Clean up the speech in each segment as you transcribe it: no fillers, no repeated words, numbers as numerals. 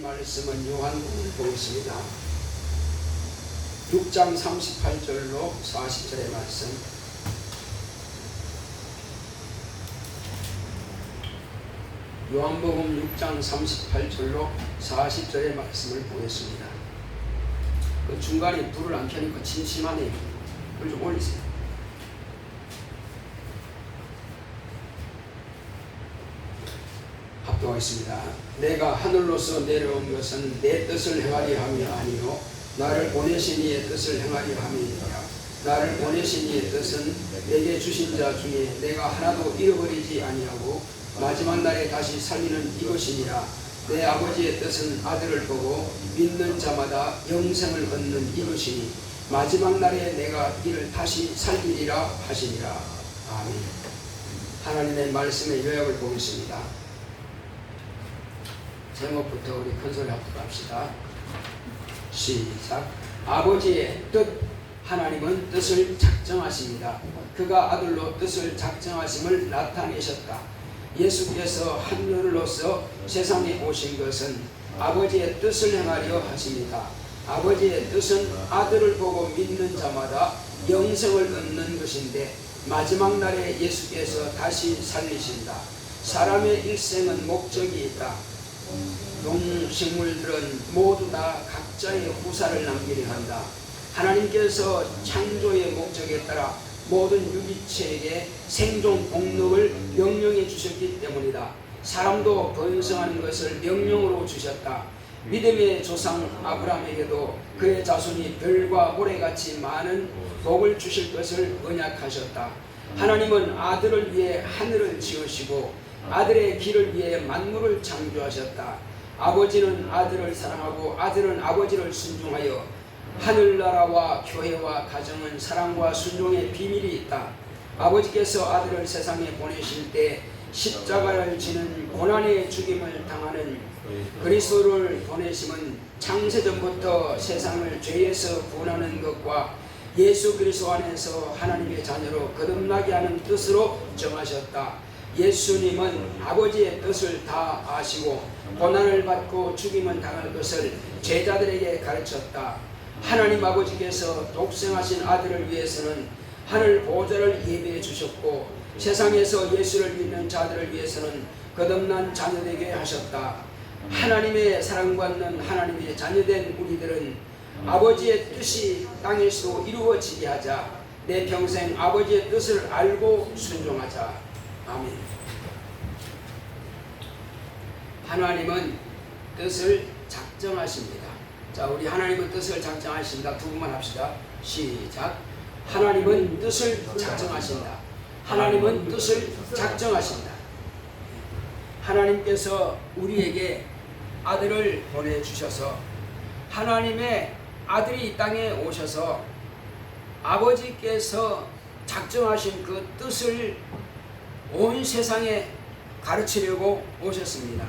말씀은 요한복음 보겠습니다. 6장 38절로 40절의 말씀. 요한복음 6장 38절로 40절의 말씀을 보겠습니다. 그 중간에 불을 안 켜니까 침침하네요. 불 좀 올리세요. 합독하겠습니다. 내가 하늘로서 내려온 것은 내 뜻을 행하려 함이 아니요 나를 보내신 이의 뜻을 행하려 함이니라. 나를 보내신 이의 뜻은 내게 주신 자 중에 내가 하나도 잃어버리지 아니하고 마지막 날에 다시 살리는 이것이니라. 내 아버지의 뜻은 아들을 보고 믿는 자마다 영생을 얻는 이것이니 마지막 날에 내가 이를 다시 살리리라 하시니라. 아멘. 하나님의 말씀의 요약을 보겠습니다. 제목부터 우리 큰소리 합독합시다. 시작. 아버지의 뜻. 하나님은 뜻을 작정하십니다. 그가 아들로 뜻을 작정하심을 나타내셨다. 예수께서 하늘로서 세상에 오신 것은 아버지의 뜻을 행하려 하십니다. 아버지의 뜻은 아들을 보고 믿는 자마다 영생을 얻는 것인데 마지막 날에 예수께서 다시 살리신다. 사람의 일생은 목적이 있다. 동식물들은 모두 다 각자의 후사를 남기려 한다. 하나님께서 창조의 목적에 따라 모든 유기체에게 생존 복록을 명령해 주셨기 때문이다. 사람도 번성하는 것을 명령으로 주셨다. 믿음의 조상 아브라함에게도 그의 자손이 별과 모래같이 많은 복을 주실 것을 언약하셨다. 하나님은 아들을 위해 하늘을 지으시고 아들의 길을 위해 만물을 창조하셨다. 아버지는 아들을 사랑하고 아들은 아버지를 순종하여 하늘나라와 교회와 가정은 사랑과 순종의 비밀이 있다. 아버지께서 아들을 세상에 보내실 때 십자가를 지는 고난의 죽임을 당하는 그리스도를 보내심은 창세전부터 세상을 죄에서 구원하는 것과 예수 그리스도 안에서 하나님의 자녀로 거듭나게 하는 뜻으로 정하셨다. 예수님은 아버지의 뜻을 다 아시고 고난을 받고 죽임을 당할 것을 제자들에게 가르쳤다. 하나님 아버지께서 독생하신 아들을 위해서는 하늘 보좌를 예비해 주셨고 세상에서 예수를 믿는 자들을 위해서는 거듭난 자녀되게 하셨다. 하나님의 사랑받는 하나님의 자녀된 우리들은 아버지의 뜻이 땅에서도 이루어지게 하자. 내 평생 아버지의 뜻을 알고 순종하자. 아멘. 하나님은 뜻을 작정하십니다. 자, 우리 하나님은 뜻을 작정하신다. 두 번만 합시다. 시작. 하나님은 뜻을 작정하신다. 하나님은 뜻을 작정하신다. 하나님께서 우리에게 아들을 보내주셔서 하나님의 아들이 이 땅에 오셔서 아버지께서 작정하신 그 뜻을 온 세상에 가르치려고 오셨습니다.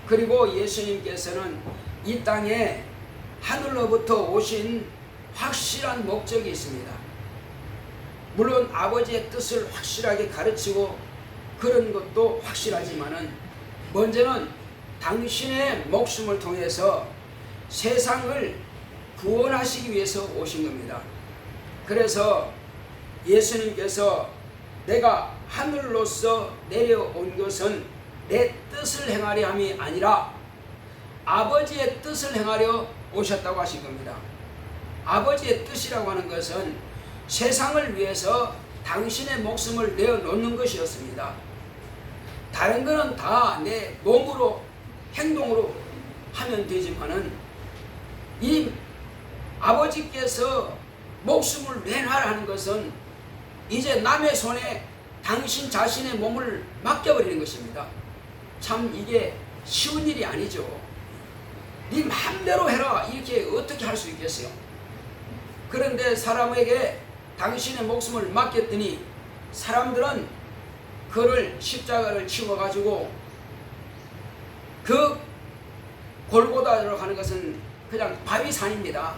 그리고 예수님께서는 이 땅에 하늘로부터 오신 확실한 목적이 있습니다. 물론 아버지의 뜻을 확실하게 가르치고 그런 것도 확실하지만은 먼저는 당신의 목숨을 통해서 세상을 구원하시기 위해서 오신 겁니다. 그래서 예수님께서 내가 하늘로서 내려온 것은 내 뜻을 행하려 함이 아니라 아버지의 뜻을 행하려 오셨다고 하신 겁니다. 아버지의 뜻이라고 하는 것은 세상을 위해서 당신의 목숨을 내어놓는 것이었습니다. 다른 거는 다 내 몸으로 행동으로 하면 되지만은 이 아버지께서 목숨을 내놔라는 것은 이제 남의 손에 당신 자신의 몸을 맡겨버리는 것입니다. 참 이게 쉬운 일이 아니죠. 네 마음대로 해라 이렇게 어떻게 할 수 있겠어요? 그런데 사람에게 당신의 목숨을 맡겼더니 사람들은 그를 십자가를 치워가지고 그 골고다로 가는 것은 그냥 바위산입니다.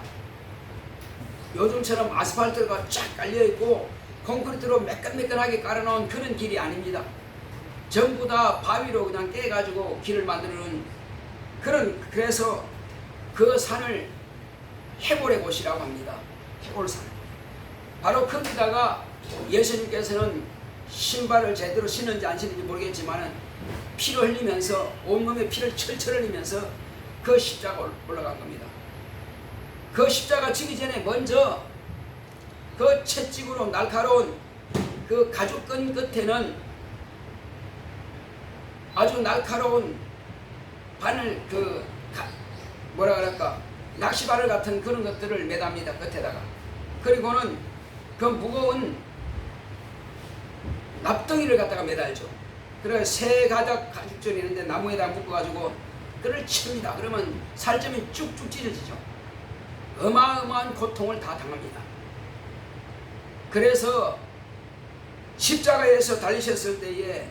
요즘처럼 아스팔트가 쫙 깔려있고 콘크리트로 매끈매끈하게 깔아놓은 그런 길이 아닙니다. 전부 다 바위로 그냥 깨가지고 길을 만드는 그래서 그 산을 해골의 곳이라고 합니다. 해골산. 바로 거기다가 예수님께서는 신발을 제대로 신는지 안 신는지 모르겠지만 피를 흘리면서 온몸에 피를 철철 흘리면서 그 십자가 올라간 겁니다. 그 십자가 지기 전에 먼저 그 채찍으로 날카로운 그 가죽끈 끝에는 아주 날카로운 바늘 뭐라 그럴까 낚시바늘 같은 그런 것들을 매답니다. 끝에다가. 그리고는 그 무거운 납덩이를 갖다가 매달죠. 그래서 새 가닥 가죽줄이 있는데 나무에다 묶어가지고 그를 칩니다. 그러면 살점이 쭉쭉 찢어지죠. 어마어마한 고통을 다 당합니다. 그래서 십자가에서 달리셨을 때에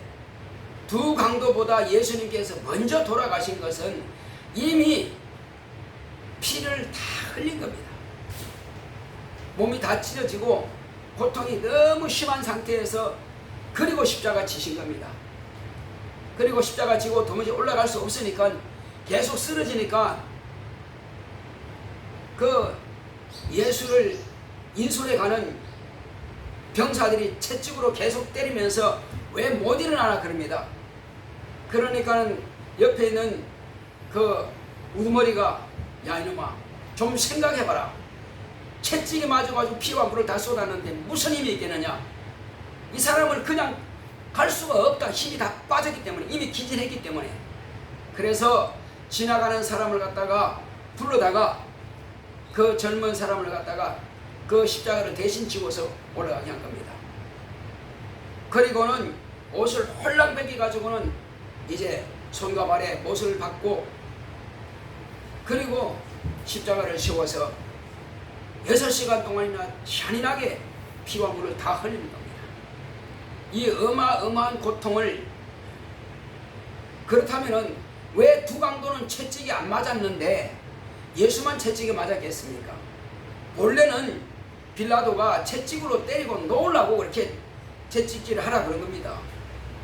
두 강도보다 예수님께서 먼저 돌아가신 것은 이미 피를 다 흘린 겁니다. 몸이 다 찢어지고 고통이 너무 심한 상태에서 그리고 십자가 지신 겁니다. 그리고 십자가 지고 도무지 올라갈 수 없으니까 계속 쓰러지니까 그 예수를 인솔해 가는 병사들이 채찍으로 계속 때리면서 왜 못 일어나나 그럽니다. 그러니까는 옆에 있는 그 우두머리가 야 이놈아 좀 생각해봐라. 채찍에 맞아가지고 피와 물을 다 쏟았는데 무슨 힘이 있겠느냐. 이 사람을 그냥 갈 수가 없다. 힘이 다 빠졌기 때문에 이미 기진했기 때문에. 그래서 지나가는 사람을 갖다가 불러다가 그 젊은 사람을 갖다가 그 십자가를 대신 지고서 올라가게 한 겁니다. 그리고는 옷을 홀랑 벗겨가지고는 이제 손과 발에 못을 받고 그리고 십자가를 세워서 6시간 동안이나 잔인하게 피와 물을 다 흘리는 겁니다. 이 어마어마한 고통을 그렇다면은 왜 두 강도는 채찍이 안 맞았는데 예수만 채찍에 맞았겠습니까? 본래는 빌라도가 채찍으로 때리고 놓으려고 그렇게 채찍질을 하라 그런 겁니다.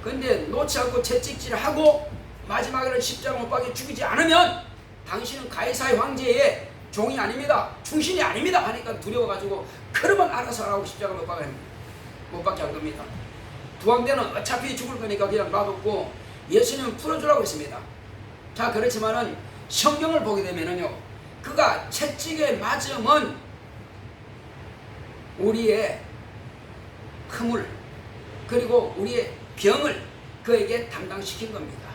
근데 놓지 않고 채찍질을 하고 마지막에는 십자가 못 박혀 죽이지 않으면 당신은 가이사의 황제의 종이 아닙니다. 충신이 아닙니다. 하니까 두려워가지고 그러면 알아서 하라고 십자가 못 박게 한 겁니다. 두 황제는 어차피 죽을 거니까 그냥 놔뒀고 예수님은 풀어주라고 했습니다. 자 그렇지만은 성경을 보게 되면은요 그가 채찍에 맞으면 우리의 허물 그리고 우리의 병을 그에게 담당시킨 겁니다.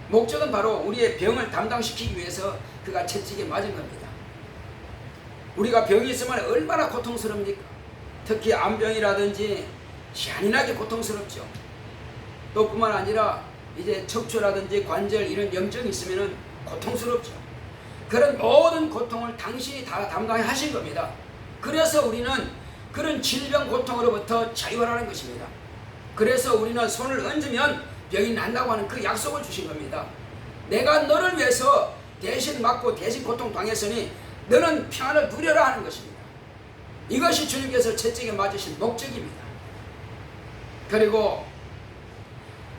목적은 바로 우리의 병을 담당시키기 위해서 그가 채찍에 맞은 겁니다. 우리가 병이 있으면 얼마나 고통스럽습니까? 특히 암병이라든지 잔인하게 고통스럽죠. 또 뿐만 아니라 이제 척추라든지 관절 이런 염증이 있으면 고통스럽죠. 그런 모든 고통을 당신이 다 담당하신 겁니다. 그래서 우리는 그런 질병 고통으로부터 자유하라는 것입니다. 그래서 우리는 손을 얹으면 병이 난다고 하는 그 약속을 주신 겁니다. 내가 너를 위해서 대신 맞고 대신 고통 당했으니 너는 평안을 누려라 하는 것입니다. 이것이 주님께서 채찍에 맞으신 목적입니다. 그리고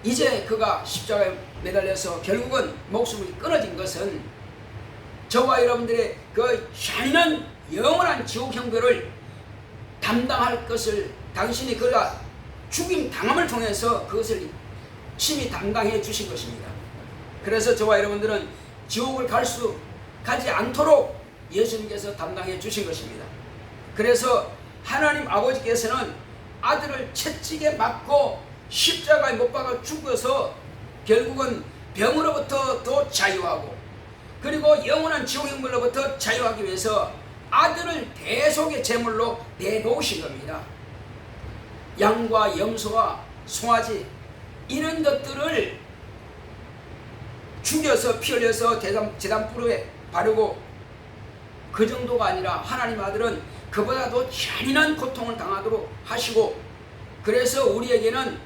이제 그가 십자가에 매달려서 결국은 목숨이 끊어진 것은 저와 여러분들의 그 잔인한 영원한 지옥 형벌을 담당할 것을 당신이 그가 죽임 당함을 통해서 그것을 심히 담당해 주신 것입니다. 그래서 저와 여러분들은 지옥을 가지 않도록 예수님께서 담당해 주신 것입니다. 그래서 하나님 아버지께서는 아들을 채찍에 맞고 십자가에 못 박아 죽어서 결국은 병으로부터 더 자유하고 그리고 영원한 지옥 형벌로부터 자유하기 위해서 아들을 대속의 제물로 내놓으신 겁니다. 양과 염소와 송아지 이런 것들을 죽여서 피 흘려서 제단불에 바르고 그 정도가 아니라 하나님 아들은 그보다도 잔인한 고통을 당하도록 하시고 그래서 우리에게는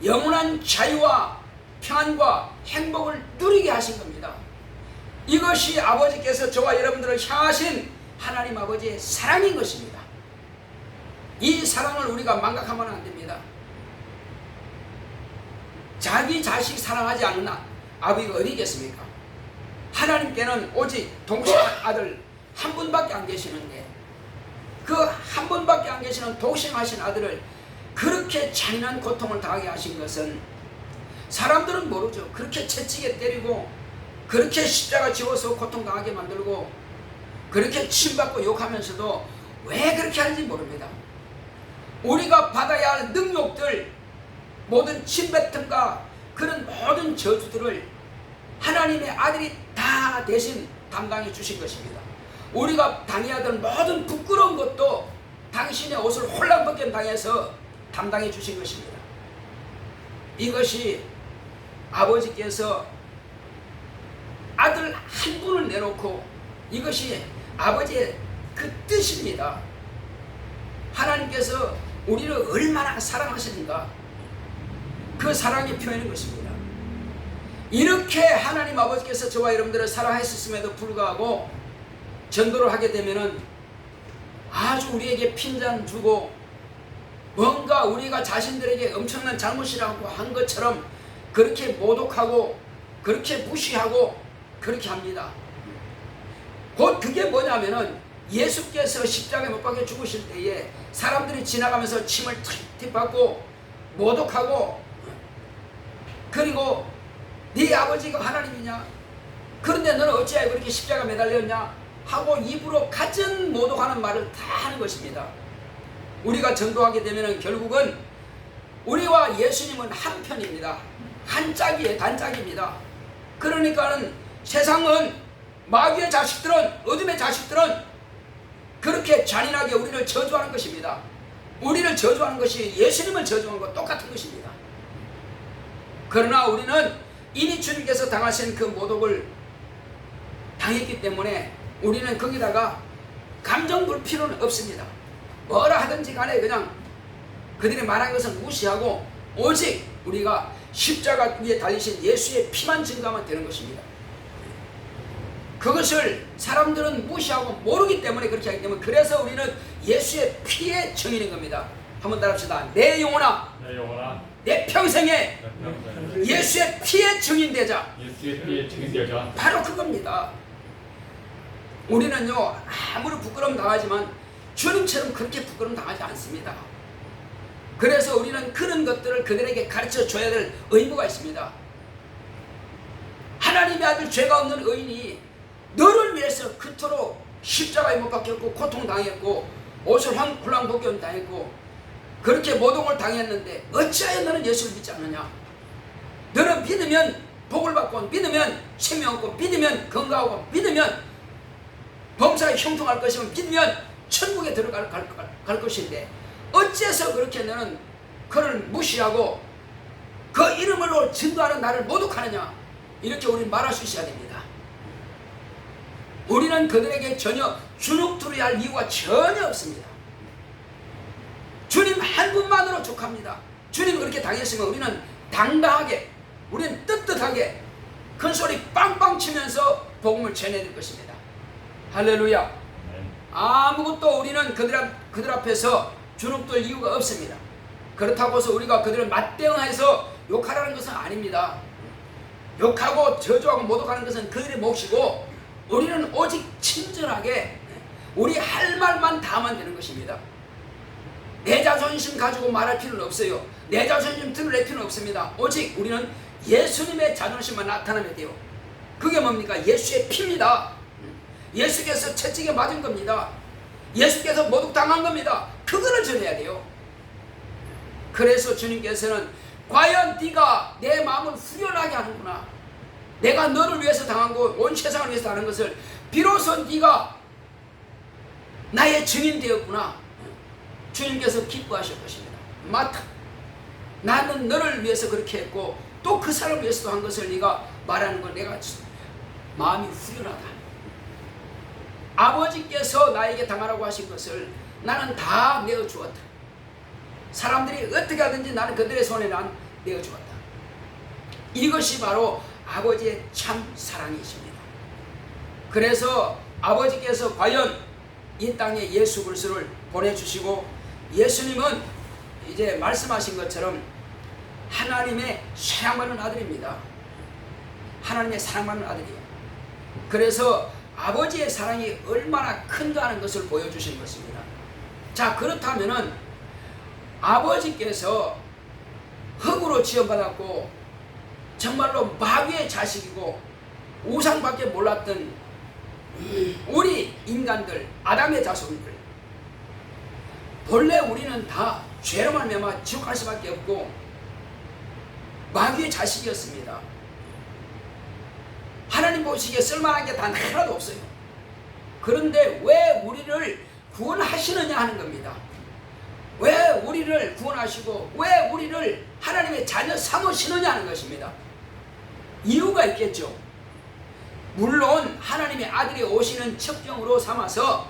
영원한 자유와 평안과 행복을 누리게 하신 겁니다. 이것이 아버지께서 저와 여러분들을 향하신 하나님 아버지의 사랑인 것입니다. 이 사랑을 우리가 망각하면 안 됩니다. 자기 자식 사랑하지 않는 아버지가 어디 있겠습니까? 하나님께는 오직 독생한 아들 한 분밖에 안 계시는데 그 한 분밖에 안 계시는 독생하신 아들을 그렇게 잔인한 고통을 당하게 하신 것은 사람들은 모르죠. 그렇게 채찍에 때리고 그렇게 십자가 지워서 고통당하게 만들고 그렇게 침받고 욕하면서도 왜 그렇게 하는지 모릅니다. 우리가 받아야 할 능력들, 모든 침뱉음과 그런 모든 저주들을 하나님의 아들이 다 대신 담당해 주신 것입니다. 우리가 당해야 될 모든 부끄러운 것도 당신의 옷을 홀랑벗게 당해서 담당해 주신 것입니다. 이것이 아버지께서 아들 한 분을 내놓고 이것이 아버지의 그 뜻입니다. 하나님께서 우리를 얼마나 사랑하시는가 그 사랑의 표현인 것입니다. 이렇게 하나님 아버지께서 저와 여러분들을 사랑하셨음에도 불구하고 전도를 하게 되면은 아주 우리에게 핀잔 주고 뭔가 우리가 자신들에게 엄청난 잘못이라고 한 것처럼 그렇게 모독하고 그렇게 무시하고 그렇게 합니다. 곧 그게 뭐냐면은 예수께서 십자가에 못 박혀 죽으실 때에 사람들이 지나가면서 침을 틱틱 받고 모독하고 그리고 네 아버지가 하나님이냐? 그런데 너는 어찌하여 그렇게 십자가 매달렸냐? 하고 입으로 가진 모독하는 말을 다 하는 것입니다. 우리가 전도하게 되면 결국은 우리와 예수님은 한 편입니다. 한 짝이에요. 단짝입니다. 그러니까는 세상은 마귀의 자식들은 어둠의 자식들은 그렇게 잔인하게 우리를 저주하는 것입니다. 우리를 저주하는 것이 예수님을 저주하는 것 똑같은 것입니다. 그러나 우리는 이미 주님께서 당하신 그 모독을 당했기 때문에 우리는 거기다가 감정 볼 필요는 없습니다. 뭐라 하든지 간에 그냥 그들이 말한 것은 무시하고 오직 우리가 십자가 위에 달리신 예수의 피만 증거하면 되는 것입니다. 그것을 사람들은 무시하고 모르기 때문에 그렇게 하기 때문에 그래서 우리는 예수의 피의 증인인 겁니다. 한번 따라합시다. 내 영혼아, 내 평생에 예수의 피의 증인되자. 예수의 피의 증인되자. 바로 그겁니다. 우리는요 아무리 부끄러움 당하지만 주님처럼 그렇게 부끄러움 당하지 않습니다. 그래서 우리는 그런 것들을 그들에게 가르쳐 줘야 될 의무가 있습니다. 하나님의 아들 죄가 없는 의인이 너를 위해서 그토록 십자가에 못 박혔고 고통당했고 옷을 홀랑벗겨 당했고 그렇게 모독을 당했는데 어찌하여 너는 예수를 믿지 않느냐? 너는 믿으면 복을 받고 믿으면 생명 얻고 믿으면 건강하고 믿으면 범사에 형통할 것이면 믿으면 천국에 들어갈 것인데 어째서 그렇게 너는 그를 무시하고 그 이름으로 증거하는 나를 모독하느냐? 이렇게 우리는 말할 수 있어야 됩니다. 우리는 그들에게 전혀 주눅들어야 할 이유가 전혀 없습니다. 주님 한 분만으로 족합니다. 주님 그렇게 당했으면 우리는 당당하게 우리는 떳떳하게 큰소리 빵빵 치면서 복음을 전해야 될 것입니다. 할렐루야. 아무것도 우리는 그들 앞에서 주눅들 이유가 없습니다. 그렇다고 해서 우리가 그들을 맞대응해서 욕하라는 것은 아닙니다. 욕하고 저주하고 모독하는 것은 그들의 몫이고 우리는 오직 친절하게 우리 할 말만 다 하면 되는 것입니다. 내 자존심 가지고 말할 필요는 없어요. 내 자존심 드러낼 필요는 없습니다. 오직 우리는 예수님의 자존심만 나타내면 돼요. 그게 뭡니까? 예수의 피입니다. 예수께서 채찍에 맞은 겁니다. 예수께서 모독당한 겁니다. 그거를 전해야 돼요. 그래서 주님께서는 과연 네가 내 마음을 후련하게 하는구나. 내가 너를 위해서 당한 거, 온 세상을 위해서 하는 것을 비로소 네가 나의 증인 되었구나. 주님께서 기뻐하실 것입니다. 맞다. 나는 너를 위해서 그렇게 했고 또 그 사람을 위해서도 한 것을 네가 말하는 걸 내가 마음이 후련하다. 아버지께서 나에게 당하라고 하신 것을 나는 다 내어주었다. 사람들이 어떻게 하든지 나는 그들의 손에 난 내어주었다. 이것이 바로 아버지의 참 사랑이십니다. 그래서 아버지께서 과연 이 땅에 예수 그리스도를 보내주시고 예수님은 이제 말씀하신 것처럼 하나님의 사랑받는 아들입니다. 하나님의 사랑받는 아들이에요. 그래서 아버지의 사랑이 얼마나 큰가 하는 것을 보여주신 것입니다. 자, 그렇다면은 아버지께서 흙으로 지어받았고 정말로 마귀의 자식이고 우상밖에 몰랐던 우리 인간들, 아담의 자손들, 본래 우리는 다 죄로 말미암아 지옥 갈 수밖에 없고 마귀의 자식이었습니다. 하나님 보시기에 쓸만한 게 단 하나도 없어요. 그런데 왜 우리를 구원하시느냐 하는 겁니다. 왜 우리를 구원하시고 왜 우리를 하나님의 자녀 삼으시느냐 하는 것입니다. 이유가 있겠죠. 물론 하나님의 아들이 오시는 첩경으로 삼아서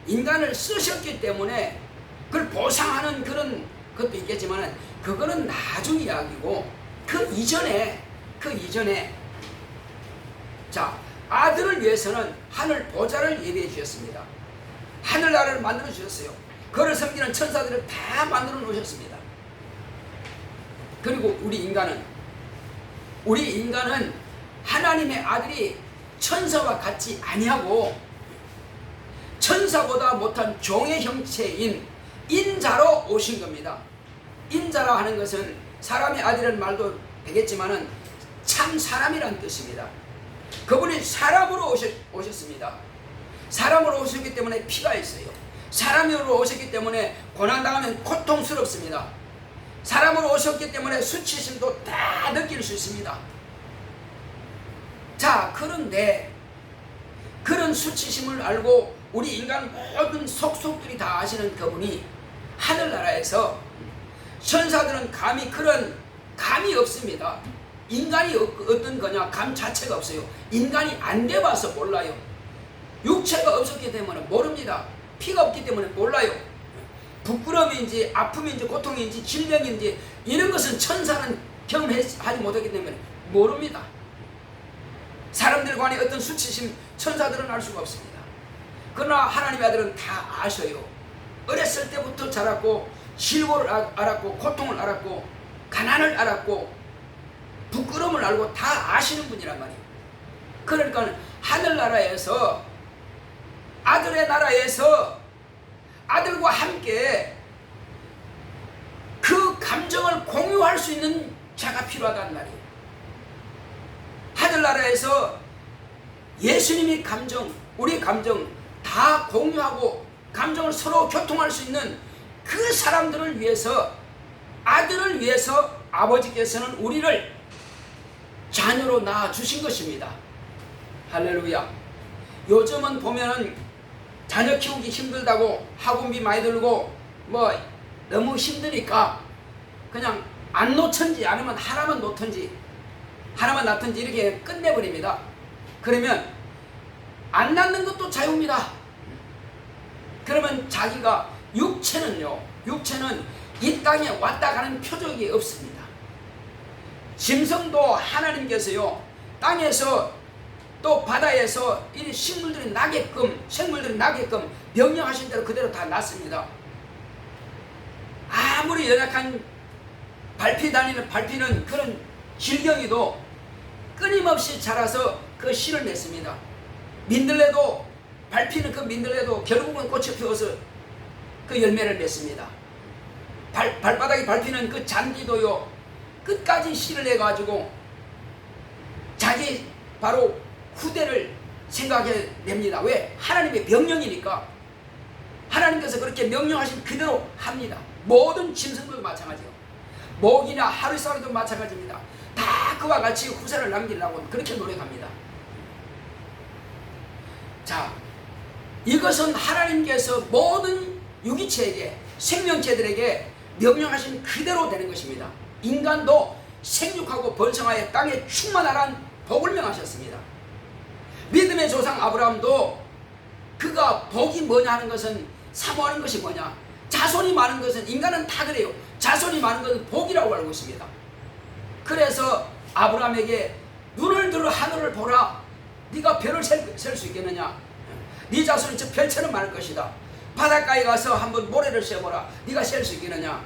인간을 쓰셨기 때문에 그걸 보상하는 그런 것도 있겠지만 그거는 나중 이야기고 그 이전에 자, 아들을 위해서는 하늘 보좌를 예비해 주셨습니다. 하늘나라를 만들어 주셨어요. 그를 섬기는 천사들을 다 만들어 놓으셨습니다. 그리고 우리 인간은 하나님의 아들이 천사와 같지 아니하고 천사보다 못한 종의 형체인 인자로 오신 겁니다. 인자라 하는 것은 사람의 아들이라는 말도 되겠지만은 참 사람이라는 뜻입니다. 그분이 사람으로 오셨습니다. 사람으로 오셨기 때문에 피가 있어요. 사람으로 오셨기 때문에 고난당하면 고통스럽습니다. 사람으로 오셨기 때문에 수치심도 다 느낄 수 있습니다. 자, 그런데 그런 수치심을 알고 우리 인간 모든 속속들이 다 아시는 그분이 하늘나라에서 천사들은 그런 감이 없습니다. 인간이 어떤 거냐 감 자체가 없어요. 인간이 안 돼봐서 몰라요. 육체가 없었기 때문에 모릅니다. 피가 없기 때문에 몰라요. 부끄러움인지 아픔인지 고통인지 질병인지 이런 것은 천사는 경험하지 못하기 때문에 모릅니다. 사람들 간의 어떤 수치심 천사들은 알 수가 없습니다. 그러나 하나님의 아들은 다 아셔요. 어렸을 때부터 자랐고 실고를 알았고 고통을 알았고 가난을 알았고 부끄러움을 알고 다 아시는 분이란 말이에요. 그러니까 하늘나라에서 아들의 나라에서 아들과 함께 그 감정을 공유할 수 있는 자가 필요하단 말이에요. 하늘나라에서 예수님이 감정, 우리 감정 다 공유하고 감정을 서로 교통할 수 있는 그 사람들을 위해서 아들을 위해서 아버지께서는 우리를 자녀로 낳아주신 것입니다. 할렐루야. 요즘은 보면은 자녀 키우기 힘들다고 학원비 많이 들고 뭐 너무 힘드니까 그냥 안 놓든지 아니면 하나만 놓든지 하나만 낳든지 이렇게 끝내버립니다. 그러면 안 낳는 것도 자유입니다. 그러면 자기가 육체는 이 땅에 왔다 가는 표적이 없습니다. 짐승도 하나님께서요 땅에서 또 바다에서 이 생물들이 나게끔 명령하신 대로 그대로 다 낳습니다. 아무리 연약한 밟히는 그런 질경이도 끊임없이 자라서 그 씨를 맺습니다. 민들레도 밟히는 그 민들레도 결국은 꽃이 피워서 그 열매를 맺습니다. 발바닥에 밟히는 그 잔디도요 끝까지 씨를 내가지고 자기 바로 후대를 생각해냅니다. 왜? 하나님의 명령이니까. 하나님께서 그렇게 명령하신 그대로 합니다. 모든 짐승들도 마찬가지요. 모기나 하루살이도 마찬가지입니다. 다 그와 같이 후세를 남기려고 그렇게 노력합니다. 자, 이것은 하나님께서 모든 유기체에게 생명체들에게 명령하신 그대로 되는 것입니다. 인간도 생육하고 번성하여 땅에 충만하라는 복을 명하셨습니다. 믿음의 조상 아브라함도 그가 복이 뭐냐 하는 것은 사모하는 것이 뭐냐, 자손이 많은 것은, 인간은 다 그래요. 자손이 많은 것은 복이라고 알고 있습니다. 그래서 아브라함에게 눈을 들어 하늘을 보라. 네가 별을 셀 수 있겠느냐? 네 자손이 저 별처럼 많을 것이다. 바닷가에 가서 한번 모래를 세보라. 네가 셀 수 있겠느냐?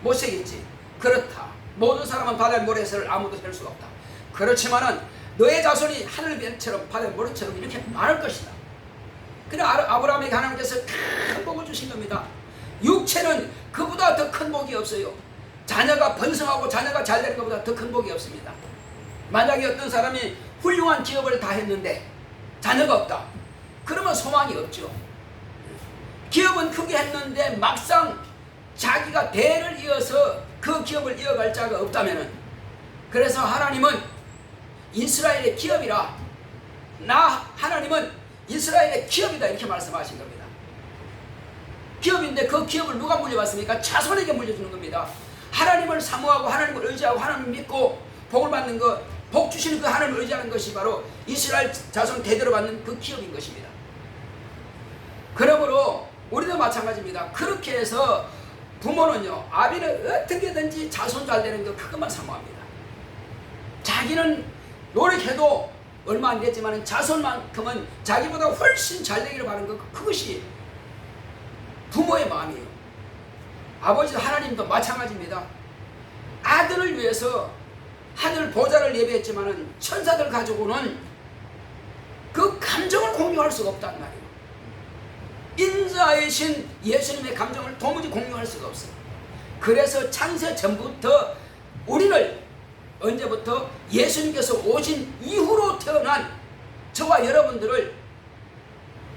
못 세겠지. 그렇다. 모든 사람은 바다의 모래를 아무도 셀 수가 없다. 그렇지만은 너의 자손이 하늘별처럼 바다의 모래처럼 이렇게 많을 것이다. 그래 아브라함에게 하나님께서 큰 복을 주신 겁니다. 육체는 그보다 더 큰 복이 없어요. 자녀가 번성하고 자녀가 잘 되는 것보다 더 큰 복이 없습니다. 만약에 어떤 사람이 훌륭한 기업을 다 했는데 자녀가 없다, 그러면 소망이 없죠. 기업은 크게 했는데 막상 자기가 대를 이어서 그 기업을 이어갈 자가 없다면은, 그래서 하나님은 이스라엘의 기업이라, 하나님은 이스라엘의 기업이다 이렇게 말씀하신 겁니다. 기업인데 그 기업을 누가 물려받습니까? 자손에게 물려주는 겁니다. 하나님을 사모하고 하나님을 의지하고 하나님을 믿고 복을 받는 것, 복 주시는 그 하나님을 의지하는 것이 바로 이스라엘 자손 대대로 받는 그 기업인 것입니다. 그러므로 우리도 마찬가지입니다. 그렇게 해서 부모는요, 아비는 어떻게든지 자손 잘 되는 것 그것만 사모합니다. 자기는 노력해도 얼마 안 됐지만 자손만큼은 자기보다 훨씬 잘 되기를 바라는 것, 그것이 부모의 마음이에요. 아버지 하나님도 마찬가지입니다. 아들을 위해서 하늘 보좌를 예배했지만 천사들 가지고는 그 감정을 공유할 수가 없단 말이에요. 인자이신 예수님의 감정을 도무지 공유할 수가 없어요. 그래서 창세 전부터 우리를, 언제부터? 예수님께서 오신 이후로 태어난 저와 여러분들을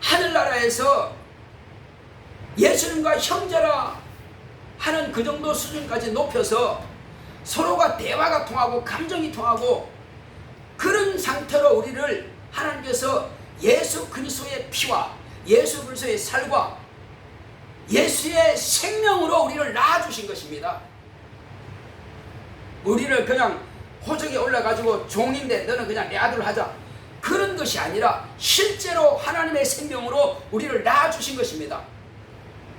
하늘나라에서 예수님과 형제라 하는 그 정도 수준까지 높여서 서로가 대화가 통하고 감정이 통하고, 그런 상태로 우리를 하나님께서 예수 그리스도의 피와 예수 그리스도의 살과 예수의 생명으로 우리를 낳아주신 것입니다. 우리를 그냥 호적에 올라가지고 종인데 너는 그냥 내 아들 하자, 그런 것이 아니라 실제로 하나님의 생명으로 우리를 낳아주신 것입니다.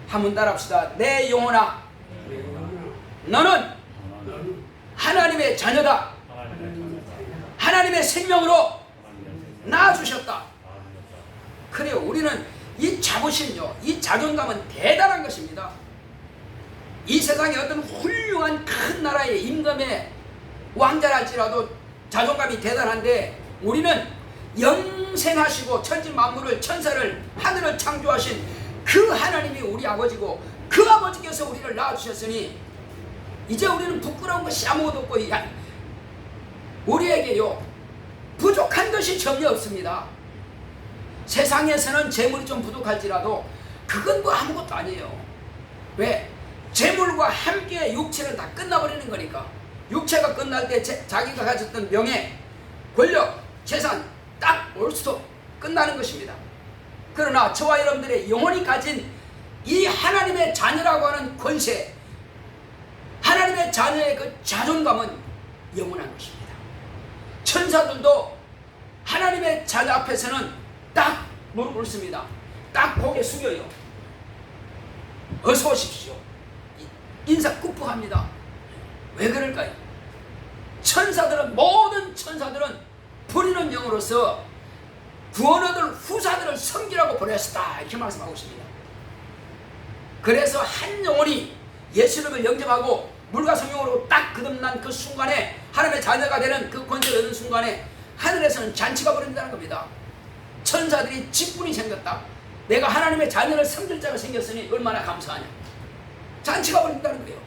한번 따라합시다. 내 영혼아, 너는 하나님의 자녀다. 하나님의 생명으로 낳아주셨다. 그래요. 우리는 이 자부심요, 이 자존감은 대단한 것입니다. 이 세상에 어떤 훌륭한 큰 나라의 임금의 왕자랄지라도 자존감이 대단한데, 우리는 영생하시고 천지 만물을, 천사를, 하늘을 창조하신 그 하나님이 우리 아버지고, 그 아버지께서 우리를 낳아주셨으니 이제 우리는 부끄러운 것이 아무것도 없고, 우리에게요 부족한 것이 전혀 없습니다. 세상에서는 재물이 좀 부족할지라도 그건 뭐 아무것도 아니에요. 왜? 재물과 함께 육체는 다 끝나버리는 거니까. 육체가 끝날 때 자기가 가졌던 명예, 권력, 재산 딱 올스톱 끝나는 것입니다. 그러나 저와 여러분들의 영혼이 가진 이 하나님의 자녀라고 하는 권세, 하나님의 자녀의 그 자존감은 영원한 것입니다. 천사들도 하나님의 자녀 앞에서는 딱 무릎 꿇습니다. 딱 고개 숙여요. 어서 오십시오. 인사 꾹꾹합니다. 왜 그럴까요? 천사들은, 모든 천사들은 부리는 영으로서 구원 얻을 후사들을 섬기라고 보냈다 이렇게 말씀하고 있습니다. 그래서 한 영혼이 예수님을 영접하고 물과 성령으로 딱 거듭난 그 순간에, 하나님의 자녀가 되는 그 권세를 얻는 순간에 하늘에서는 잔치가 벌어진다는 겁니다. 천사들이 직분이 생겼다. 내가 하나님의 자녀를 섬길 자가 생겼으니 얼마나 감사하냐. 잔치가 벌어진다는 거예요.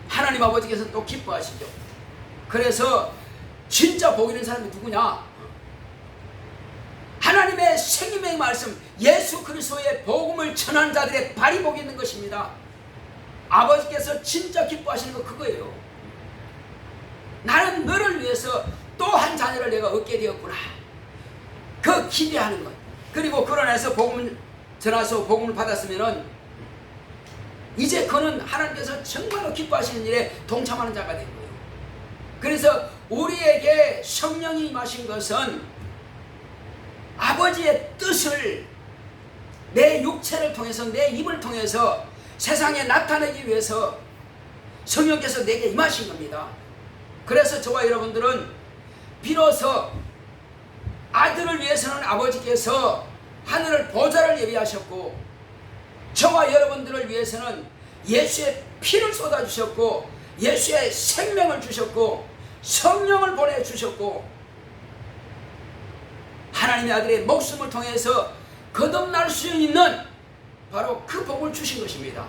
하나님 아버지께서 또 기뻐하시죠. 그래서 진짜 복 있는 사람이 누구냐? 하나님의 생명의 말씀, 예수 그리스도의 복음을 전하는 자들의 발이 복 있는 것입니다. 아버지께서 진짜 기뻐하시는 거 그거예요. 나는 너를 위해서 또 한 자녀를 내가 얻게 되었구나, 그 기대하는 것. 그리고 그러나서 복음을 전하서 복음을 받았으면은 이제 그는 하나님께서 정말로 기뻐하시는 일에 동참하는 자가 된 거예요. 그래서 우리에게 성령이 임하신 것은 아버지의 뜻을 내 육체를 통해서, 내 입을 통해서 세상에 나타내기 위해서 성령께서 내게 임하신 겁니다. 그래서 저와 여러분들은 비로소 아들을 위해서는 아버지께서 하늘을 보좌를 예비하셨고, 저와 여러분들을 위해서는 예수의 피를 쏟아주셨고, 예수의 생명을 주셨고, 성령을 보내주셨고, 하나님의 아들의 목숨을 통해서 거듭날 수 있는 바로 그 복을 주신 것입니다.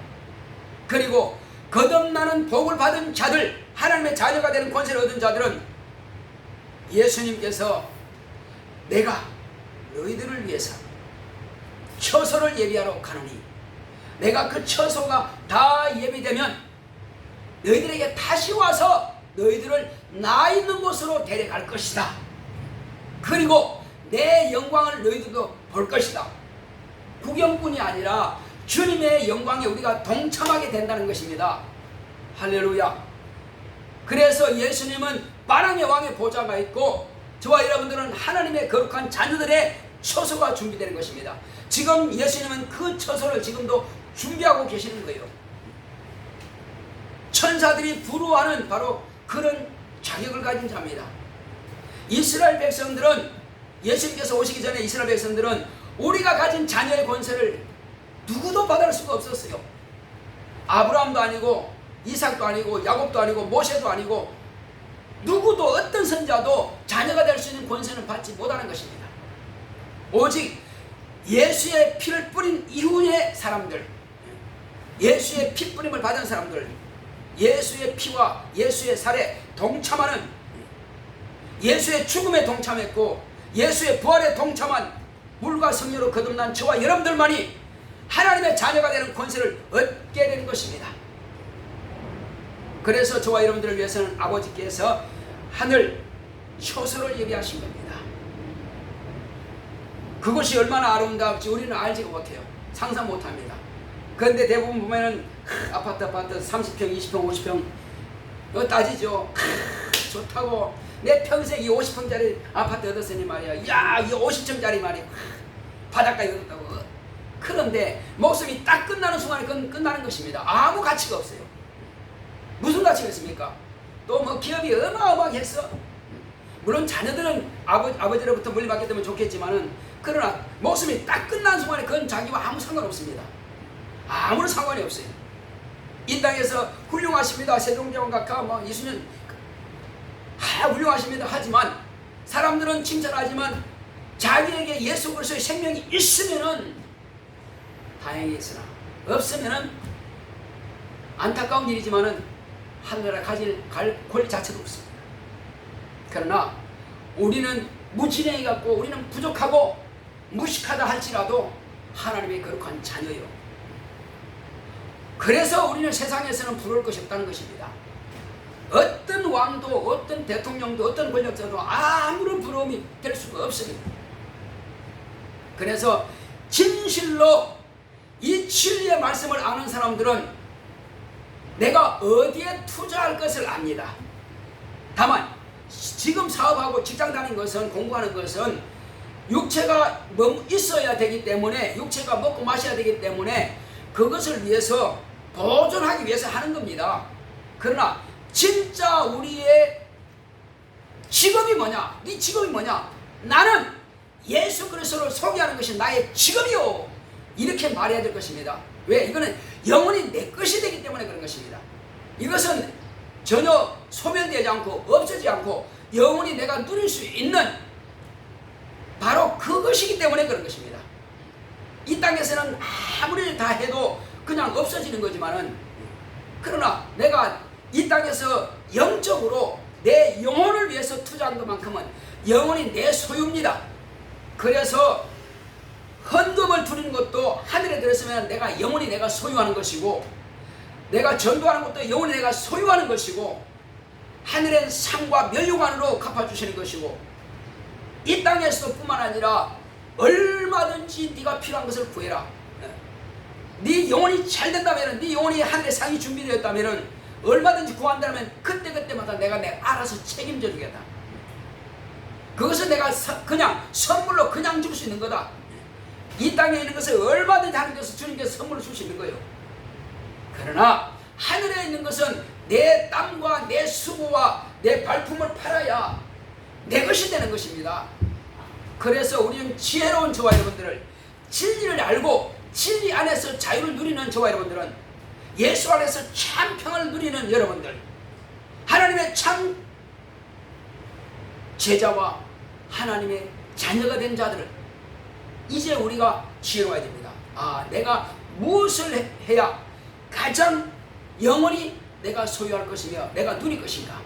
그리고 거듭나는 복을 받은 자들, 하나님의 자녀가 되는 권세를 얻은 자들은 예수님께서 내가 너희들을 위해서 처소를 예비하러 가노니 내가 그 처소가 다 예비되면 너희들에게 다시 와서 너희들을 나 있는 곳으로 데려갈 것이다. 그리고 내 영광을 너희들도 볼 것이다. 구경뿐이 아니라 주님의 영광에 우리가 동참하게 된다는 것입니다. 할렐루야. 그래서 예수님은 만왕의 왕의 보좌가 있고 저와 여러분들은 하나님의 거룩한 자녀들의 처소가 준비되는 것입니다. 지금 예수님은 그 처소를 지금도 준비하고 계시는 거예요. 천사들이 부러워하는 바로 그런 자격을 가진 자입니다. 이스라엘 백성들은, 예수님께서 오시기 전에 이스라엘 백성들은 우리가 가진 자녀의 권세를 누구도 받을 수가 없었어요. 아브라함도 아니고 이삭도 아니고 야곱도 아니고 모세도 아니고 누구도 어떤 선자도 자녀가 될 수 있는 권세는 받지 못하는 것입니다. 오직 예수의 피를 뿌린 이후의 사람들, 예수의 피 뿌림을 받은 사람들, 예수의 피와 예수의 살에 동참하는, 예수의 죽음에 동참했고 예수의 부활에 동참한 물과 성령으로 거듭난 저와 여러분들만이 하나님의 자녀가 되는 권세를 얻게 된 것입니다. 그래서 저와 여러분들을 위해서는 아버지께서 하늘 처소를 예비하신 겁니다. 그것이 얼마나 아름다울지 우리는 알지가 못해요. 상상 못합니다. 그런데 대부분 보면은 아파트 30평, 20평, 50평 이거 따지죠. 좋다고 내 평생 이 50평짜리 아파트 얻었으니 말이야. 야, 이 50층짜리 말이야. 바닷가에 얻었다고. 그런데 목숨이 딱 끝나는 순간에 그건 끝나는 것입니다. 아무 가치가 없어요. 무슨 가치가 있습니까? 또 뭐 기업이 어마어마하게 했어. 물론 자녀들은 아버지로부터 물려받게 되면 좋겠지만은, 그러나 목숨이 딱 끝난 순간에 그건 자기와 아무 상관없습니다. 아무런 상관이 없어요. 이 땅에서 훌륭하십니다. 세종대왕 각하 뭐 이순신 훌륭하십니다 하지만, 사람들은 칭찬하지만 자기에게 예수 그리스도의 생명이 있으면은 다행히 있으나 없으면은 안타까운 일이지만은 하늘나라 갈 권리 자체도 없습니다. 그러나 우리는 무지랭이 같고 우리는 부족하고 무식하다 할지라도 하나님의 거룩한 자녀요. 그래서 우리는 세상에서는 부러울 것이 없다는 것입니다. 어떤 왕도 어떤 대통령도 어떤 권력자도 아무런 부러움이 될 수가 없습니다. 그래서 진실로 이 진리의 말씀을 아는 사람들은 내가 어디에 투자할 것을 압니다. 다만 지금 사업하고 직장 다니는 것은, 공부하는 것은 육체가 있어야 되기 때문에, 육체가 먹고 마셔야 되기 때문에 그것을 위해서 보존하기 위해서 하는 겁니다. 그러나 진짜 우리의 직업이 뭐냐? 네 직업이 뭐냐? 나는 예수 그리스도를 소개하는 것이 나의 직업이요. 이렇게 말해야 될 것입니다. 왜? 이거는 영원히 내 것이 되기 때문에 그런 것입니다. 이것은 전혀 소멸되지 않고 없어지지 않고 영원히 내가 누릴 수 있는 바로 그것이기 때문에 그런 것입니다. 이 땅에서는 아무리 다 해도 그냥 없어지는 거지만은, 그러나 내가 이 땅에서 영적으로 내 영혼을 위해서 투자한 것만큼은 영원히 내 소유입니다. 그래서 헌금을 드리는 것도 하늘에 들었으면 내가 영원히 내가 소유하는 것이고, 내가 전도하는 것도 영원히 내가 소유하는 것이고, 하늘의 상과 멸류관으로 갚아주시는 것이고, 이 땅에서도 뿐만 아니라 얼마든지 네가 필요한 것을 구해라. 네 영혼이 잘 된다면, 네 영혼이 하늘의 상이 준비되었다면 얼마든지 구한다면 그때그때마다 내가 알아서 책임져 주겠다. 그것은 내가 그냥 선물로 그냥 줄 수 있는 거다. 이 땅에 있는 것을 얼마든지 하나님께서 주님께서 선물로 줄 수 있는 거예요. 그러나 하늘에 있는 것은 내 땀과 내 수고와 내 발품을 팔아야 내 것이 되는 것입니다. 그래서 우리는 지혜로운 저와 여러분들을, 진리를 알고 진리 안에서 자유를 누리는 저와 여러분들은, 예수 안에서 참 평안을 누리는 여러분들, 하나님의 참 제자와 하나님의 자녀가 된 자들을 이제 우리가 지혜로워야 됩니다. 내가 무엇을 해야 가장 영원히 내가 소유할 것이며 내가 누릴 것인가.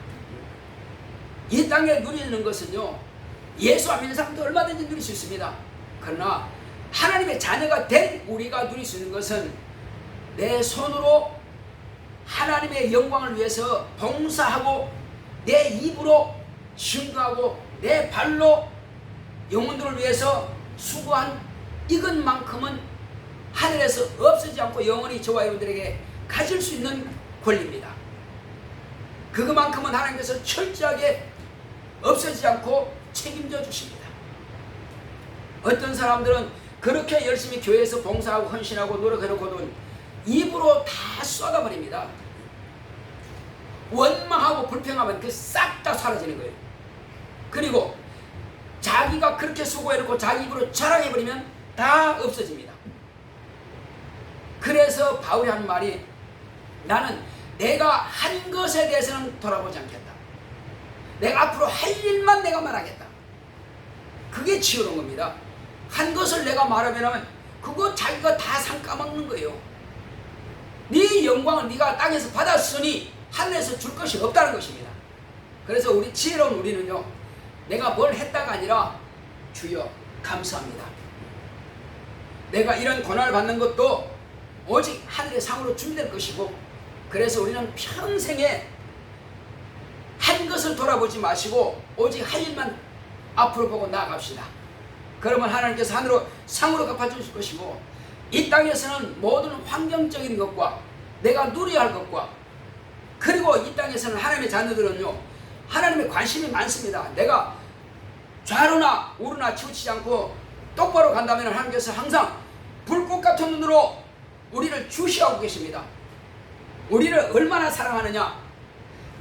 이 땅에 누리는 것은요, 예수 안 믿는 사람도 얼마든지 누릴 수 있습니다. 그러나 하나님의 자녀가 된 우리가 누릴 수 있는 것은 내 손으로 하나님의 영광을 위해서 봉사하고 내 입으로 증거하고 내 발로 영혼들을 위해서 수고한 이것만큼은 하늘에서 없어지지 않고 영원히 저와 여러분들에게 가질 수 있는 권리입니다. 그것만큼은 하나님께서 철저하게 없어지지 않고 책임져 주십니다. 어떤 사람들은 그렇게 열심히 교회에서 봉사하고 헌신하고 노력해놓고는 입으로 다 쏟아버립니다. 원망하고 불평하면 그 싹 다 사라지는 거예요. 그리고 자기가 그렇게 수고해놓고 자기 입으로 자랑해버리면 다 없어집니다. 그래서 바울이 한 말이, 나는 내가 한 것에 대해서는 돌아보지 않겠다. 내가 앞으로 할 일만 내가 말하겠다. 그게 지혜로운 겁니다. 한 것을 내가 말하면 그거 자기가 다 상 까먹는 거예요. 네 영광을 네가 땅에서 받았으니 하늘에서 줄 것이 없다는 것입니다. 그래서 우리 지혜로운 우리는요, 내가 뭘 했다가 아니라 주여 감사합니다. 내가 이런 고난을 받는 것도 오직 하늘의 상으로 준비될 것이고, 그래서 우리는 평생에 한 것을 돌아보지 마시고 오직 할 일만 앞으로 보고 나아갑시다. 그러면 하나님께서 하늘로 상으로 갚아주실 것이고, 이 땅에서는 모든 환경적인 것과 내가 누려야 할 것과, 그리고 이 땅에서는 하나님의 자녀들은요, 하나님의 관심이 많습니다. 내가 좌로나 우로나 치우치지 않고 똑바로 간다면 하나님께서 항상 불꽃 같은 눈으로 우리를 주시하고 계십니다. 우리를 얼마나 사랑하느냐.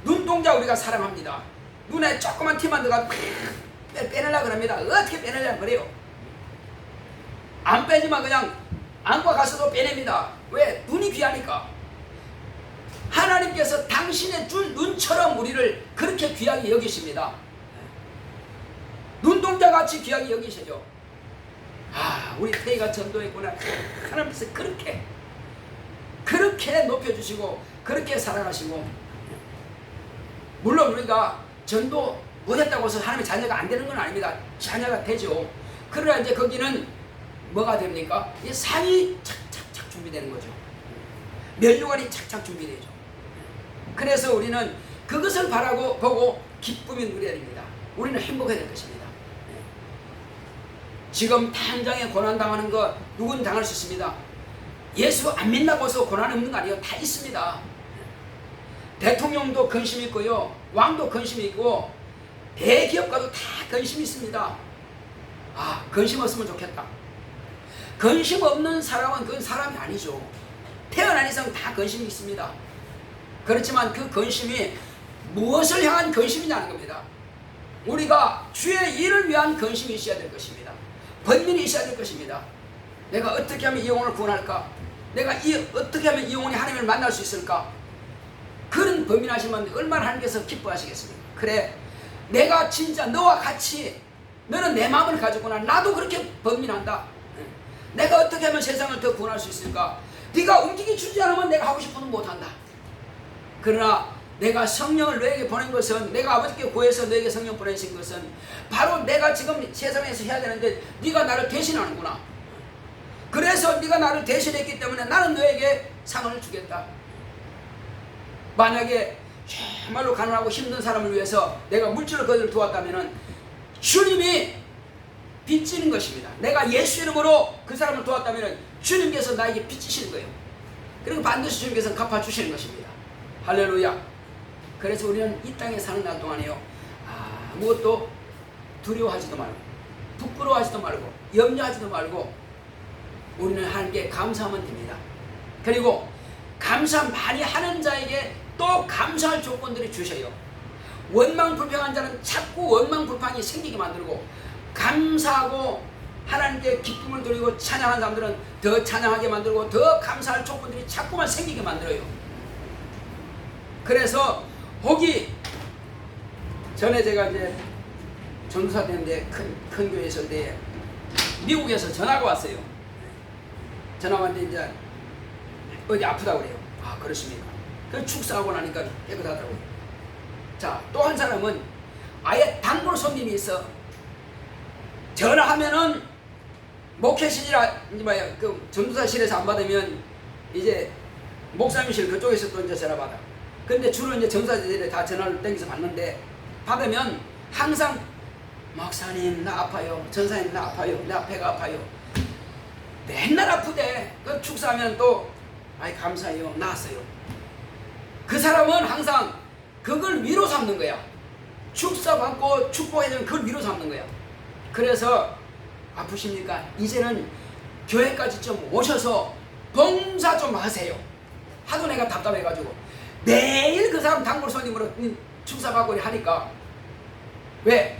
눈동자 우리가 사랑합니다. 눈에 조그만 티만 들어가 빼내려고 합니다. 어떻게 빼내려고 그래요? 안 빼지만 그냥 안과 가서도 빼냅니다. 왜? 눈이 귀하니까. 하나님께서 당신의 준 눈처럼 우리를 그렇게 귀하게 여기십니다. 눈동자같이 귀하게 여기시죠. 우리 태희가 전도했구나. 하나님께서 그렇게 높여주시고 그렇게 사랑하시고, 물론 우리가 전도 못했다고 해서 하나님의 자녀가 안 되는 건 아닙니다. 자녀가 되죠. 그러나 이제 거기는 뭐가 됩니까? 이 상이 착착착 준비되는 거죠. 면류관이 착착 준비되죠. 그래서 우리는 그것을 바라고 보고 기쁨이 누려야 됩니다. 우리는 행복해야 될 것입니다. 지금 당장에 고난당하는 거 누군 당할 수 있습니다. 예수 안 믿는다고 해서 고난 없는 거 아니에요. 다 있습니다. 대통령도 근심이 있고요, 왕도 근심이 있고, 대기업가도 다 근심이 있습니다. 근심 없으면 좋겠다. 근심 없는 사람은 그건 사람이 아니죠. 태어난 이상 다 근심이 있습니다. 그렇지만 그 근심이 무엇을 향한 근심이냐는 겁니다. 우리가 주의 일을 위한 근심이 있어야 될 것입니다. 번민이 있어야 될 것입니다. 내가 어떻게 하면 이 영혼을 구원할까? 내가 어떻게 하면 이 영혼이 하나님을 만날 수 있을까? 그런 번민하시면 얼마나 하나님께서 기뻐하시겠습니까? 그래, 내가 진짜 너와 같이, 너는 내 마음을 가졌구나. 나도 그렇게 번민한다. 내가 어떻게 하면 세상을 더 구원할 수 있을까? 네가 움직이 주지 않으면 내가 하고 싶어도 못한다. 그러나 내가 성령을 너에게 보낸 것은, 내가 아버지께 구해서 너에게 성령 보내신 것은 바로 내가 지금 세상에서 해야 되는데 네가 나를 대신하는구나. 그래서 네가 나를 대신했기 때문에 나는 너에게 상을 주겠다. 만약에 정말로 가난하고 힘든 사람을 위해서 내가 물질로 그들을 도왔다면 주님이 빚지는 것입니다. 내가 예수 이름으로 그 사람을 도왔다면 주님께서 나에게 빚지시는 거예요. 그리고 반드시 주님께서 갚아주시는 것입니다. 할렐루야. 그래서 우리는 이 땅에 사는 날 동안에요, 아무것도 두려워하지도 말고 부끄러워하지도 말고 염려하지도 말고 우리는 하나님께 감사하면 됩니다. 그리고 감사 많이 하는 자에게 또 감사할 조건들이 주셔요. 원망 불평한 자는 자꾸 원망 불평이 생기게 만들고, 감사하고 하나님께 기쁨을 드리고 찬양하는 사람들은 더 찬양하게 만들고 더 감사할 조건들이 자꾸만 생기게 만들어요. 그래서 혹이 전에 제가 이제 전도사 때문에 큰 교회 있을 때 미국에서 전화가 왔어요. 전화가 왔는데 이제 어디 아프다고 그래요. 아, 그렇습니까? 그 축사하고 나니까 깨끗하더라고요. 자, 또 한 사람은 아예 단골 손님이 있어. 전화하면은 목회실이라 이제 뭐야 그 전도사실에서 안 받으면 이제 목사님실 그쪽에서 또 이제 전화 받아. 근데 주로 이제 전도사들이 다 전화를 땡겨서 받는데 받으면 항상 목사님 나 아파요, 전사님 나 아파요, 나 배가 아파요. 맨날 아프대. 그 축사하면 또 아이 감사해요, 나았어요. 그 사람은 항상 그걸 위로 삼는 거야. 축사 받고 축복해주면 그걸 위로 삼는 거야. 그래서 아프십니까? 이제는 교회까지 좀 오셔서 봉사 좀 하세요. 하도 내가 답답해가지고 매일 그 사람 단골 손님으로 축사 받고 하니까 왜?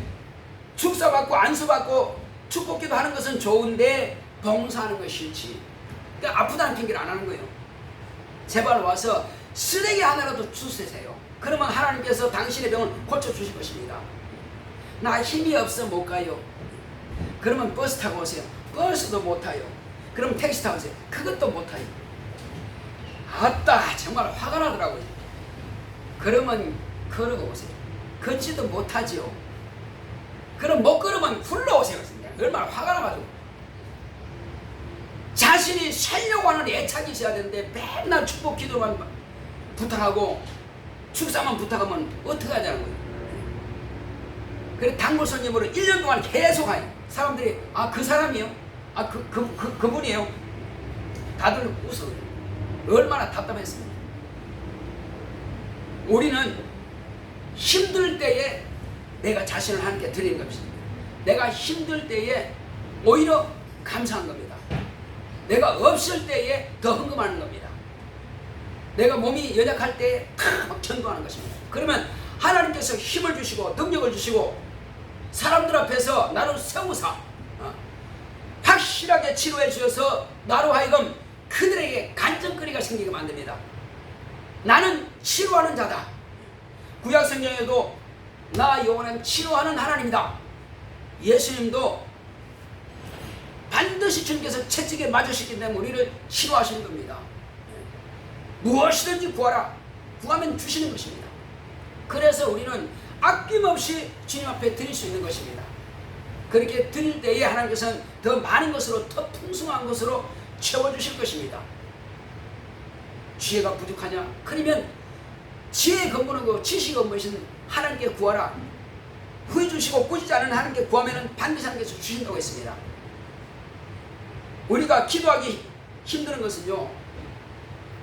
축사 받고 안수 받고 축복기도 하는 것은 좋은데 봉사하는 건 싫지. 그러니까 아프다는 핑계를 안 하는 거예요. 제발 와서 쓰레기 하나라도 주세요. 그러면 하나님께서 당신의 병을 고쳐주실 것입니다. 나 힘이 없어 못 가요. 그러면 버스 타고 오세요. 버스도 못 타요. 그럼 택시 타고 오세요. 그것도 못 타요. 아따 정말 화가 나더라고요. 그러면 걸어가 오세요. 걷지도 못하지요. 그럼 못 걸으면 굴러오세요. 얼마나 화가 나가지고. 자신이 살려고 하는 애착이 있어야 되는데 맨날 축복 기도만 부탁하고 축사만 부탁하면 어떻게 하자는 거예요. 그래 단골 손님으로 1년 동안 계속 하요. 사람들이 아 그 사람이요? 아 그분이에요? 다들 웃어요. 얼마나 답답했습니까? 우리는 힘들 때에 내가 자신을 하나님께 드리는 것입니다. 내가 힘들 때에 오히려 감사한 겁니다. 내가 없을 때에 더 헌금하는 겁니다. 내가 몸이 연약할 때에 막 전도하는 것입니다. 그러면 하나님께서 힘을 주시고 능력을 주시고 사람들 앞에서 나를 세우사 확실하게 치료해 주셔서 나로 하여금 그들에게 간증거리가 생기게 만듭니다. 나는 치료하는 자다. 구약 성경에도 나 여호와는 치료하는 하나님이다. 예수님도 반드시 주님께서 채찍에 맞으시기 때문에 우리를 치료하시는 겁니다. 무엇이든지 구하라. 구하면 주시는 것입니다. 그래서 우리는 아낌없이 주님 앞에 드릴 수 있는 것입니다. 그렇게 드릴 때에 하나님께서는 더 많은 것으로 더 풍성한 것으로 채워주실 것입니다. 지혜가 부족하냐? 그러면 지혜의 근본은 그 지식의 근본이신 하나님께 구하라. 후회 주시고 꾸짖지 않은 하나님께 구하면 반드시 하나님께서 주신다고 했습니다. 우리가 기도하기 힘드는 것은요,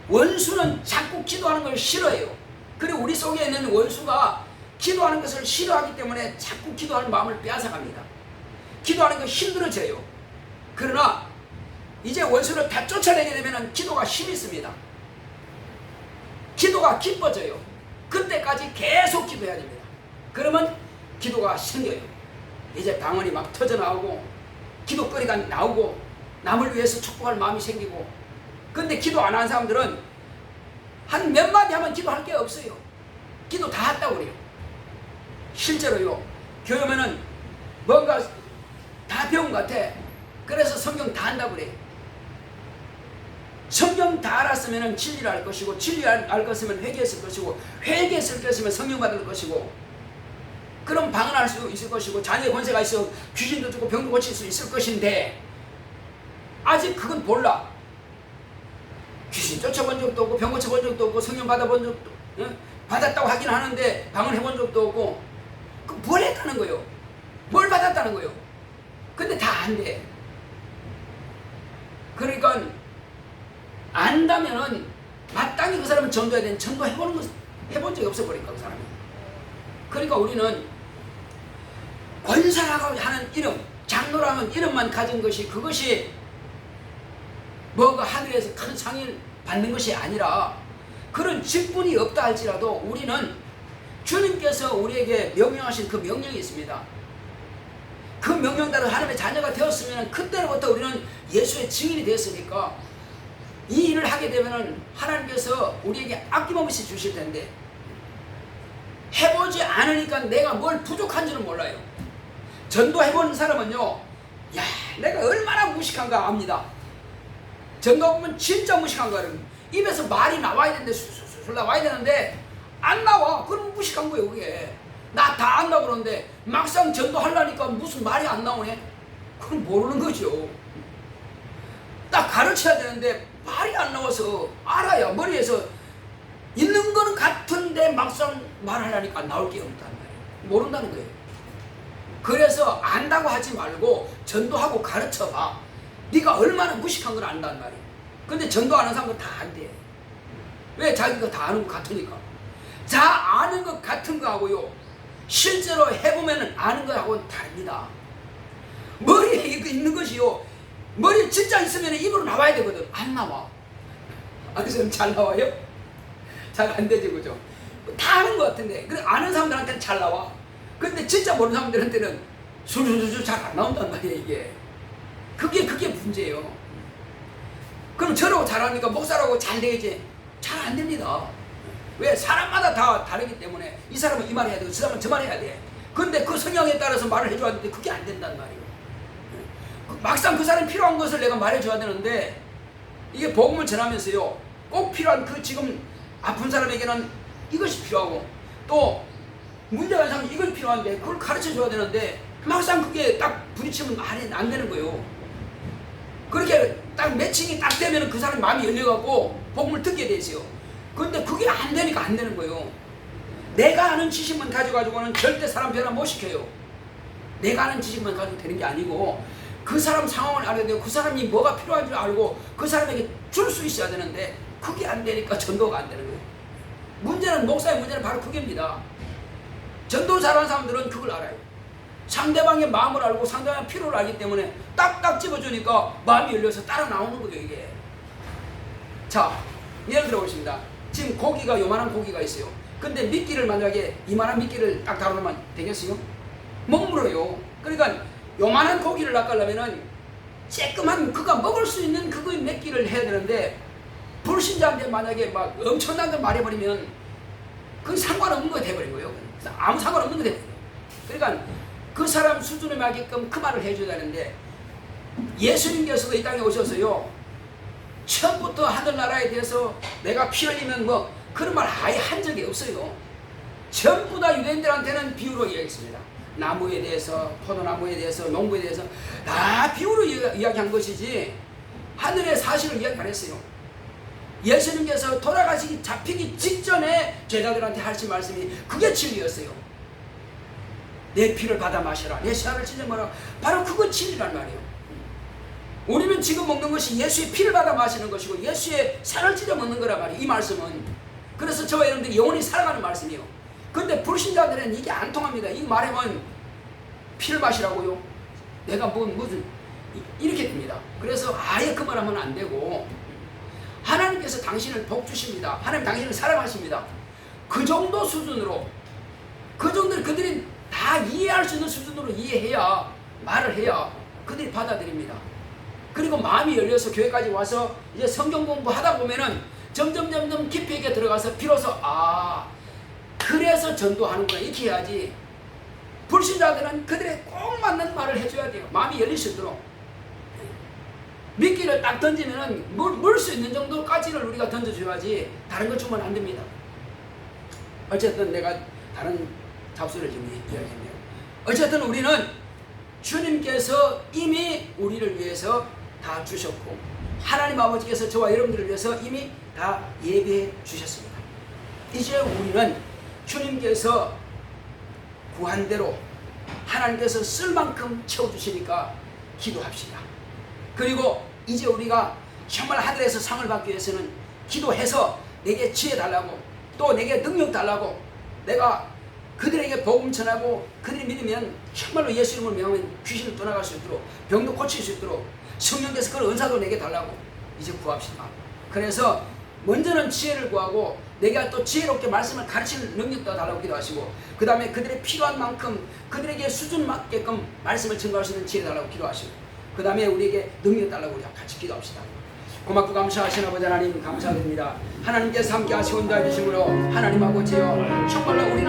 원수는 자꾸 기도하는 걸 싫어해요. 그리고 우리 속에 있는 원수가 기도하는 것을 싫어하기 때문에 자꾸 기도하는 마음을 빼앗아갑니다. 기도하는 거 힘들어져요. 그러나 이제 원수를 다 쫓아내게 되면 기도가 힘이 있습니다. 기도가 기뻐져요. 그때까지 계속 기도해야 됩니다. 그러면 기도가 생겨요. 이제 방언이 막 터져나오고 기도거리가 나오고 남을 위해서 축복할 마음이 생기고. 근데 기도 안 하는 사람들은 한 몇 마디 하면 기도할 게 없어요. 기도 다 했다고 그래요. 실제로요, 교회 오면은 뭔가 다 배운 것 같아. 그래서 성경 다 한다고 그래요. 성경 다 알았으면 진리를 알 것이고, 진리를 알 것이면 회개했을 것이고, 회개했을 것이면 성령 받을 것이고, 그럼 방언할 수 있을 것이고, 자녀의 권세가 있어 귀신도 죽고 병도 고칠 수 있을 것인데 아직 그건 몰라. 귀신 쫓아본 적도 없고 병 고쳐본 적도 없고 성령 받아본 적도 받았다고 하긴 하는데 방언해본 적도 없고, 그 뭘 했다는 거예요? 뭘 받았다는 거예요? 근데 다 안 돼. 그러니까 안다면은 마땅히 그 사람은 전도해야 되는, 해본 적이 없어 버리니까 그 사람이. 그러니까 우리는 권사라고 하는 이름, 장로라는 이름만 가진 것이, 그것이 뭐가 하늘에서 큰 상을 받는 것이 아니라, 그런 직분이 없다 할지라도 우리는 주님께서 우리에게 명령하신 그 명령이 있습니다. 그 명령대로 하나님의 자녀가 되었으면 그때로부터 우리는 예수의 증인이 되었으니까 이 일을 하게 되면 하나님께서 우리에게 아낌없이 주실 텐데, 해보지 않으니까 내가 뭘 부족한지는 몰라요. 전도해본 사람은요, 야, 내가 얼마나 무식한가 압니다. 전도 보면 진짜 무식한 거는 입에서 말이 나와야 되는데 술술 나와야 되는데 안 나와. 그럼 무식한 거예요. 그게 나 다 안다고 그러는데 막상 전도하려니까 무슨 말이 안 나오네. 그건 모르는 거죠. 딱 가르쳐야 되는데 말이 안 나와서 알아야 머리에서 있는 거는 같은데 막상 말하려니까 나올 게 없단 말이에요. 모른다는 거예요. 그래서 안다고 하지 말고 전도하고 가르쳐봐. 네가 얼마나 무식한 걸 안단 말이에요. 근데 전도하는 사람은 다 안돼. 왜? 자기가 다 아는 것 같으니까. 자, 아는 것 같은 거하고요, 실제로 해보면 아는 거하고는 다릅니다. 머리에 이거 있는 것이요, 머리에 진짜 있으면 입으로 나와야 되거든. 안 나와. 그래서 잘 나와요? 잘 안 되지, 그죠? 다 아는 것 같은데, 그래 아는 사람들한테는 잘 나와. 근데 진짜 모르는 사람들한테는 술술술 잘 안 나온단 말이에요. 이게 그게 문제예요. 그럼 저러고 잘하니까 목사라고 잘 되지? 잘 안 됩니다. 왜? 사람마다 다 다르기 때문에 이 사람은 이 말 해야 되고 저 사람은 저 말 해야 돼. 근데 그 성향에 따라서 말을 해줘야 되는데 그게 안 된단 말이에요. 막상 그 사람이 필요한 것을 내가 말해줘야 되는데, 이게 복음을 전하면서요, 꼭 필요한 그 지금 아픈 사람에게는 이것이 필요하고 또 문제가 있는 사람은 이걸 필요한데 그걸 가르쳐줘야 되는데 막상 그게 딱 부딪히면 안 되는 거예요. 그렇게 딱 매칭이 딱 되면 그 사람 마음이 열려갖고 복음을 듣게 돼 있어요. 그런데 그게 안 되니까 안 되는 거예요. 내가 아는 지식만 가져가지고는 절대 사람 변화 못 시켜요. 내가 아는 지식만 가지고 되는 게 아니고 그 사람 상황을 알아야 되고 그 사람이 뭐가 필요한 줄 알고 그 사람에게 줄 수 있어야 되는데 그게 안 되니까 전도가 안 되는 거예요. 문제는, 목사의 문제는 바로 그게입니다. 전도 잘하는 사람들은 그걸 알아요. 상대방의 마음을 알고 상대방의 필요를 알기 때문에 딱딱 집어주니까 마음이 열려서 따라 나오는 거예요, 이게. 자, 예를 들어 보십니다. 지금 고기가, 요만한 고기가 있어요. 근데 미끼를 만약에 이만한 미끼를 딱 다루면 되겠어요? 못 물어요. 그러니까 요만한 고기를 낚으려면은 쬐끔한 그가 먹을 수 있는 그거의 미끼를 해야 되는데, 불신자한테 만약에 막 엄청난 걸 말해버리면 그건 상관없는 거 돼버린 거예요. 아무 상관없는 거 돼버린 거예요. 그러니까 그 사람 수준에 맞게끔 그 말을 해줘야 되는데, 예수님께서도 이 땅에 오셔서요, 처음부터 하늘나라에 대해서 내가 피 흘리면 뭐 그런 말 아예 한 적이 없어요. 전부 다 유대인들한테는 비유로 이야기했습니다. 나무에 대해서, 포도나무에 대해서, 농부에 대해서 다 비유로 이야기한 것이지 하늘의 사실을 이야기 안 했어요. 예수님께서 돌아가시기 잡히기 직전에 제자들한테 하신 말씀이 그게 진리였어요. 내 피를 받아 마셔라, 내 살을 찢어 먹어라. 바로 그거 진리란 말이에요. 우리는 지금 먹는 것이 예수의 피를 받아 마시는 것이고 예수의 살을 찢어 먹는 거란 말이에요, 이 말씀은. 그래서 저와 여러분들이 영원히 살아가는 말씀이에요. 근데 불신자들은 이게 안 통합니다. 이 말하면 피를 마시라고요? 내가 무슨 이렇게 됩니다. 그래서 아예 그 말하면 안 되고, 하나님께서 당신을 복 주십니다. 하나님 당신을 사랑하십니다. 그 정도 수준으로, 그 정도로 그들이 다 이해할 수 있는 수준으로 이해해야, 말을 해야 그들이 받아들입니다. 그리고 마음이 열려서 교회까지 와서 이제 성경 공부하다 보면은 점점 깊이 있게 들어가서 비로소 그래서 전도하는구나 이렇게 해야지. 불신자들은 그들의 꼭 맞는 말을 해줘야 돼요. 마음이 열릴 수 있도록. 미끼를 딱 던지면은 물 수 있는 정도까지를 우리가 던져줘야지 다른 거 주면 안 됩니다. 어쨌든 내가 다른 잡소리를 좀 이야기했네요. 어쨌든 우리는 주님께서 이미 우리를 위해서 다 주셨고, 하나님 아버지께서 저와 여러분들을 위해서 이미 다 예배해 주셨습니다. 이제 우리는 주님께서 구한 대로 하나님께서 쓸 만큼 채워주시니까 기도합시다. 그리고 이제 우리가 정말 하늘에서 상을 받기 위해서는 기도해서 내게 지혜 달라고, 또 내게 능력 달라고, 내가 그들에게 복음 전하고 그들이 믿으면 정말로 예수 이름을 명하면 귀신을 떠나갈 수 있도록, 병도 고칠 수 있도록 성령께서 그런 은사도 내게 달라고 이제 구합시다. 그래서 먼저는 지혜를 구하고 내가 또 지혜롭게 말씀을 가르치는 능력도 달라고 기도하시고, 그 다음에 그들의 필요한 만큼 그들에게 수준 맞게끔 말씀을 전가할 수 있는 지혜 달라고 기도하시고, 그 다음에 우리에게 능력 달라고 우리가 같이 기도합시다. 고맙고 감사하신 아버지 하나님 감사드립니다. 하나님께서 함께 하시고 인도해 주심으로 하나님 아버지여, 정말로 우리는